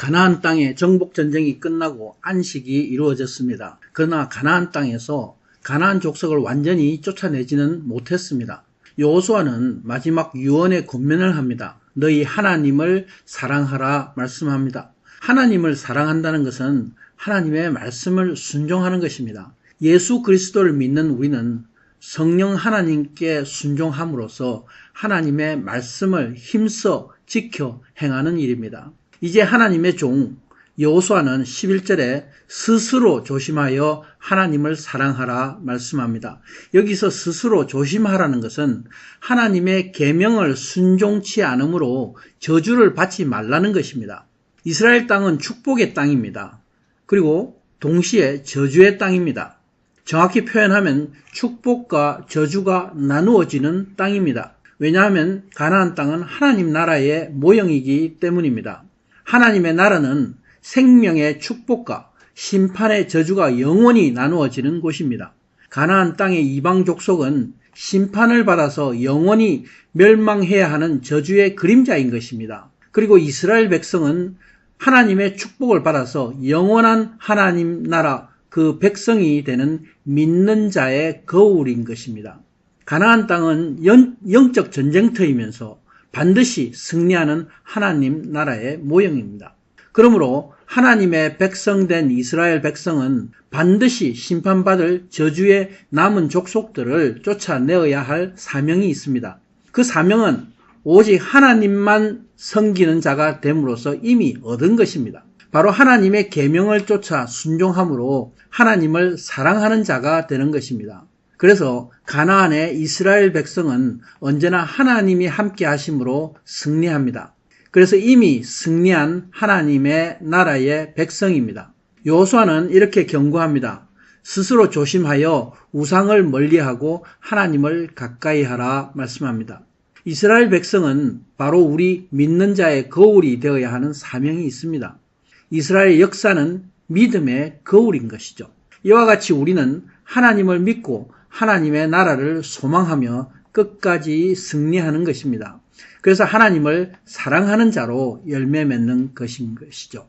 가나안 땅의 정복전쟁이 끝나고 안식이 이루어졌습니다. 그러나 가나안 땅에서 가나안 족속을 완전히 쫓아내지는 못했습니다. 여호수아는 마지막 유언의 권면을 합니다. 너희 하나님을 사랑하라 말씀합니다. 하나님을 사랑한다는 것은 하나님의 말씀을 순종하는 것입니다. 예수 그리스도를 믿는 우리는 성령 하나님께 순종함으로써 하나님의 말씀을 힘써 지켜 행하는 일입니다. 이제 하나님의 종 여호수아는 11절에 스스로 조심하여 하나님을 사랑하라 말씀합니다. 여기서 스스로 조심하라는 것은 하나님의 계명을 순종치 않으므로 저주를 받지 말라는 것입니다. 이스라엘 땅은 축복의 땅입니다. 그리고 동시에 저주의 땅입니다. 정확히 표현하면 축복과 저주가 나누어지는 땅입니다. 왜냐하면 가나안 땅은 하나님 나라의 모형이기 때문입니다. 하나님의 나라는 생명의 축복과 심판의 저주가 영원히 나누어지는 곳입니다. 가나안 땅의 이방 족속은 심판을 받아서 영원히 멸망해야 하는 저주의 그림자인 것입니다. 그리고 이스라엘 백성은 하나님의 축복을 받아서 영원한 하나님 나라 그 백성이 되는 믿는 자의 거울인 것입니다. 가나안 땅은 영적 전쟁터이면서 반드시 승리하는 하나님 나라의 모형입니다. 그러므로 하나님의 백성된 이스라엘 백성은 반드시 심판받을 저주의 남은 족속들을 쫓아내어야 할 사명이 있습니다. 그 사명은 오직 하나님만 섬기는 자가 됨으로써 이미 얻은 것입니다. 바로 하나님의 계명을 쫓아 순종함으로 하나님을 사랑하는 자가 되는 것입니다. 그래서 가나안의 이스라엘 백성은 언제나 하나님이 함께 하심으로 승리합니다. 그래서 이미 승리한 하나님의 나라의 백성입니다. 여호수아는 이렇게 경고합니다. 스스로 조심하여 우상을 멀리하고 하나님을 가까이 하라 말씀합니다. 이스라엘 백성은 바로 우리 믿는 자의 거울이 되어야 하는 사명이 있습니다. 이스라엘의 역사는 믿음의 거울인 것이죠. 이와 같이 우리는 하나님을 믿고 하나님의 나라를 소망하며 끝까지 승리하는 것입니다. 그래서 하나님을 사랑하는 자로 열매 맺는 것인 것이죠.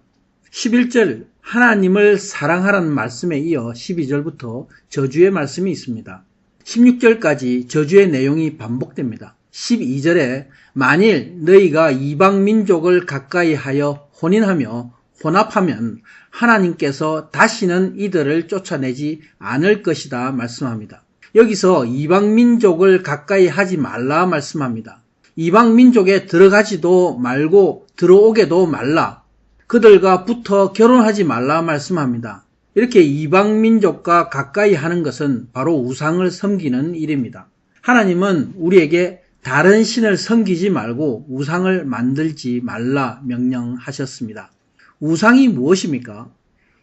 11절 하나님을 사랑하라는 말씀에 이어 12절부터 저주의 말씀이 있습니다. 16절까지 저주의 내용이 반복됩니다. 12절에 만일 너희가 이방 민족을 가까이 하여 혼인하며 혼합하면 하나님께서 다시는 이들을 쫓아내지 않을 것이다 말씀합니다. 여기서 이방 민족을 가까이 하지 말라 말씀합니다. 이방 민족에 들어가지도 말고 들어오게도 말라. 그들과 붙어 결혼하지 말라 말씀합니다. 이렇게 이방 민족과 가까이 하는 것은 바로 우상을 섬기는 일입니다. 하나님은 우리에게 다른 신을 섬기지 말고 우상을 만들지 말라 명령하셨습니다. 우상이 무엇입니까?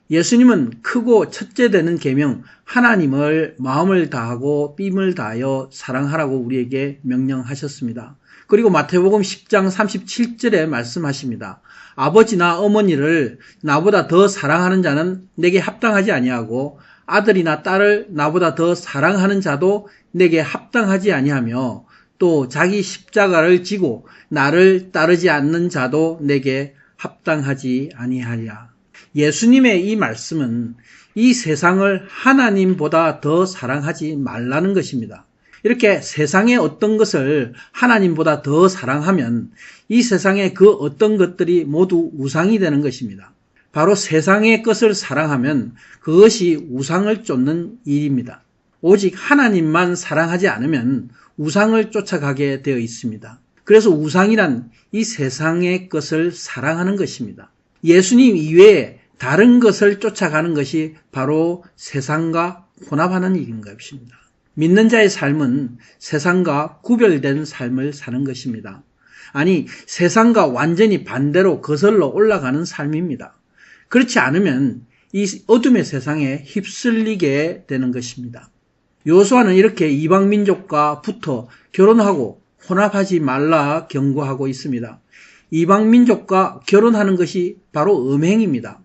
예수님은 크고 첫째 되는 계명 하나님을 마음을 다하고 뜀을 다하여 사랑하라고 우리에게 명령하셨습니다. 그리고 마태복음 10장 37절에 말씀하십니다. 아버지나 어머니를 나보다 더 사랑하는 자는 내게 합당하지 아니하고 아들이나 딸을 나보다 더 사랑하는 자도 내게 합당하지 아니하며 또 자기 십자가를 지고 나를 따르지 않는 자도 내게 합당하지 아니하리라. 예수님의 이 말씀은 이 세상을 하나님보다 더 사랑하지 말라는 것입니다. 이렇게 세상의 어떤 것을 하나님보다 더 사랑하면 이 세상의 그 어떤 것들이 모두 우상이 되는 것입니다. 바로 세상의 것을 사랑하면 그것이 우상을 쫓는 일입니다. 오직 하나님만 사랑하지 않으면 우상을 쫓아가게 되어 있습니다. 그래서 우상이란 이 세상의 것을 사랑하는 것입니다. 예수님 이외에 다른 것을 쫓아가는 것이 바로 세상과 혼합하는 일인 것입니다. 믿는 자의 삶은 세상과 구별된 삶을 사는 것입니다. 아니, 세상과 완전히 반대로 거슬러 올라가는 삶입니다. 그렇지 않으면 이 어둠의 세상에 휩쓸리게 되는 것입니다. 여호수아는 이렇게 이방 민족과 붙어 결혼하고 혼합하지 말라 경고하고 있습니다. 이방 민족과 결혼하는 것이 바로 음행입니다.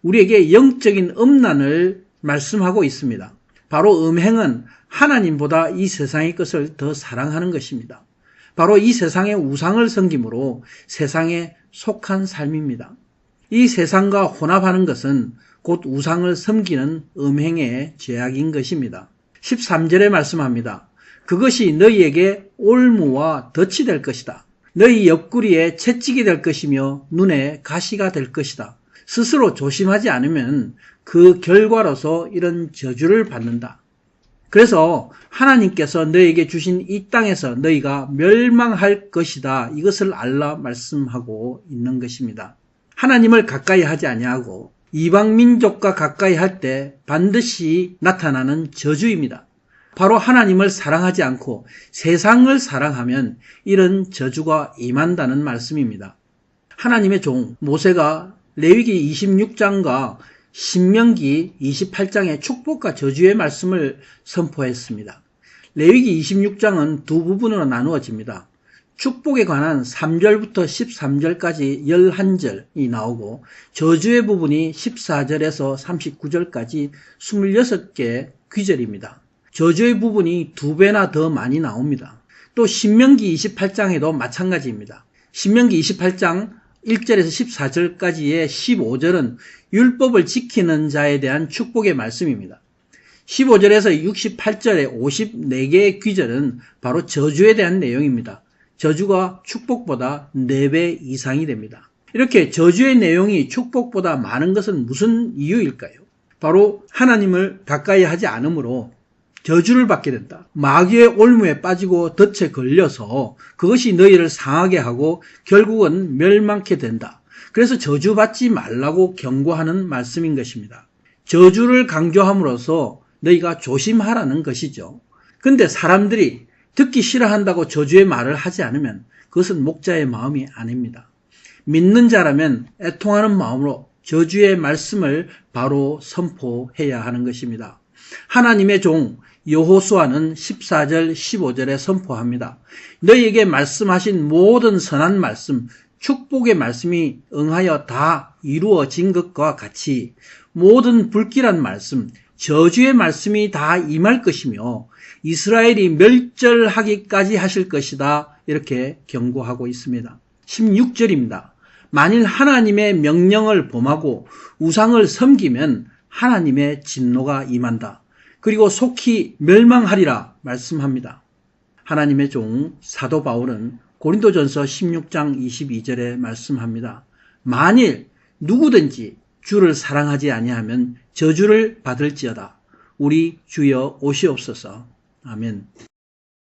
우리에게 영적인 음란을 말씀하고 있습니다. 바로 음행은 하나님보다 이 세상의 것을 더 사랑하는 것입니다. 바로 이 세상의 우상을 섬김으로 세상에 속한 삶입니다. 이 세상과 혼합하는 것은 곧 우상을 섬기는 음행의 죄악인 것입니다. 13절에 말씀합니다. 그것이 너희에게 올무와 덫이 될 것이다. 너희 옆구리에 채찍이 될 것이며 눈에 가시가 될 것이다. 스스로 조심하지 않으면 그 결과로서 이런 저주를 받는다. 그래서 하나님께서 너희에게 주신 이 땅에서 너희가 멸망할 것이다. 이것을 알라 말씀하고 있는 것입니다. 하나님을 가까이 하지 아니하고 이방 민족과 가까이 할 때 반드시 나타나는 저주입니다. 바로 하나님을 사랑하지 않고 세상을 사랑하면 이런 저주가 임한다는 말씀입니다. 하나님의 종 모세가 레위기 26장과 신명기 28장의 축복과 저주의 말씀을 선포했습니다. 레위기 26장은 두 부분으로 나누어집니다. 축복에 관한 3절부터 13절까지 11절이 나오고 저주의 부분이 14절에서 39절까지 26개 귀절입니다. 저주의 부분이 2배나 더 많이 나옵니다. 또 신명기 28장에도 마찬가지입니다. 신명기 28장 1절에서 14절까지의 15절은 율법을 지키는 자에 대한 축복의 말씀입니다. 15절에서 68절의 54개의 귀절은 바로 저주에 대한 내용입니다. 저주가 축복보다 4배 이상이 됩니다. 이렇게 저주의 내용이 축복보다 많은 것은 무슨 이유일까요? 바로 하나님을 가까이 하지 않으므로 저주를 받게 된다. 마귀의 올무에 빠지고 덫에 걸려서 그것이 너희를 상하게 하고 결국은 멸망케 된다. 그래서 저주받지 말라고 경고하는 말씀인 것입니다. 저주를 강조함으로써 너희가 조심하라는 것이죠. 근데 사람들이 듣기 싫어한다고 저주의 말을 하지 않으면 그것은 목자의 마음이 아닙니다. 믿는 자라면 애통하는 마음으로 저주의 말씀을 바로 선포해야 하는 것입니다. 하나님의 종 여호수아는 14절 15절에 선포합니다. 너희에게 말씀하신 모든 선한 말씀, 축복의 말씀이 응하여 다 이루어진 것과 같이 모든 불길한 말씀, 저주의 말씀이 다 임할 것이며 이스라엘이 멸절하기까지 하실 것이다. 이렇게 경고하고 있습니다. 16절입니다. 만일 하나님의 명령을 범하고 우상을 섬기면 하나님의 진노가 임한다. 그리고 속히 멸망하리라 말씀합니다. 하나님의 종 사도 바울은 고린도전서 16장 22절에 말씀합니다. 만일 누구든지 주를 사랑하지 아니하면 저주를 받을지어다. 우리 주여 오시옵소서. 아멘.